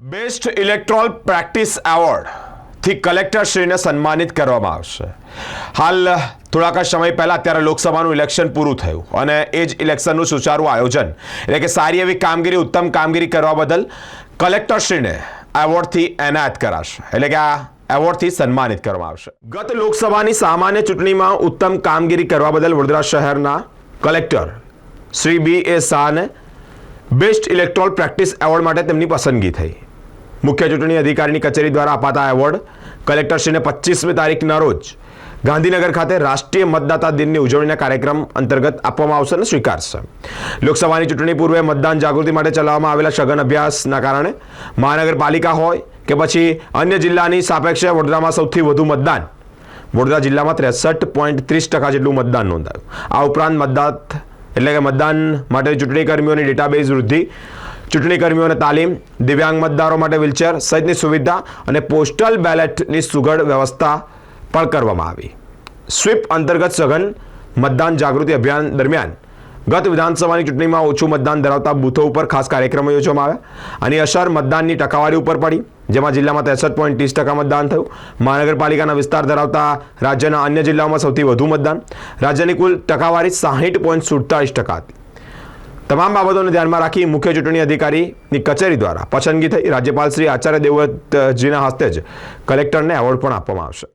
Best electoral practice એવોર્ડથી કલેક્ટરશ્રીને સન્માનિત કરવામાં આવશે। હાલ થોડાક સમય પહેલાં અત્યારે લોકસભાનું ઇલેક્શન પૂરું થયું અને એ જ ઇલેક્શનનું સુચારું આયોજન એટલે કે સારી એવી કામગીરી ઉત્તમ કામગીરી કરવા બદલ કલેક્ટરશ્રીને એવોર્ડથી એનાયત કરાશે એટલે કે આ એવોર્ડથી સન્માનિત કરવામાં આવશે। ગત લોકસભાની સામાન્ય ચૂંટણીમાં ઉત્તમ કામગીરી કરવા બદલ વડોદરા શહેરના કલેક્ટર શ્રી B.A. શાહને બેસ્ટ ઇલેક્ટોરલ પ્રેક્ટિસ એવોર્ડ માટે તેમની પસંદગી થઈ। મુખ્ય ચૂંટણી અધિકારીની કચેરી દ્વારા અપાતા એવોર્ડ કલેક્ટરશ્રીને 25મી તારીખના રોજ ગાંધીનગર ખાતે રાષ્ટ્રીય મતદાતા દિનની ઉજવણીના કાર્યક્રમ અંતર્ગત આપવામાં આવશે અને સ્વીકારશે। લોકસભાની ચૂંટણી પૂર્વે મતદાન જાગૃતિ માટે ચલાવવામાં આવેલા સઘન અભ્યાસના કારણે મહાનગરપાલિકા હોય કે પછી અન્ય જિલ્લાની સાપેક્ષે વડોદરામાં સૌથી વધુ મતદાન વડોદરા જિલ્લામાં 63.30% જેટલું મતદાન નોંધાયું। આ ઉપરાંત મતદાન માટે ચૂંટણી કર્મીઓની ડેટાબેઝ વૃદ્ધિ, ચૂંટણી કર્મીઓને તાલીમ, દિવ્યાંગ મતદારો માટે વ્હીલચેર સહિતની સુવિધા અને પોસ્ટલ બેલેટની સુઘડ વ્યવસ્થા પણ કરવામાં આવી। સ્વીપ અંતર્ગત સઘન મતદાન જાગૃતિ અભિયાન દરમિયાન ગત વિધાનસભાની ચૂંટણીમાં ઓછું મતદાન ધરાવતા બૂથો ઉપર ખાસ કાર્યક્રમો યોજવામાં આવ્યા। આની અસર મતદાનની ટકાવારી ઉપર પડી, જેમાં જિલ્લામાં 63.30% મતદાન થયું। મહાનગરપાલિકાના વિસ્તાર ધરાવતા રાજ્યના અન્ય જિલ્લાઓમાં સૌથી વધુ મતદાન, રાજ્યની કુલ ટકાવારી 60.47% હતી। તમામ બાબતોને ધ્યાનમાં રાખી મુખ્ય ચૂંટણી અધિકારીની કચેરી દ્વારા પસંદગી થઈ। રાજ્યપાલ શ્રી આચાર્ય દેવવ્રતજીના હસ્તે જ કલેક્ટરને એવોર્ડ પણ આપવામાં આવશે।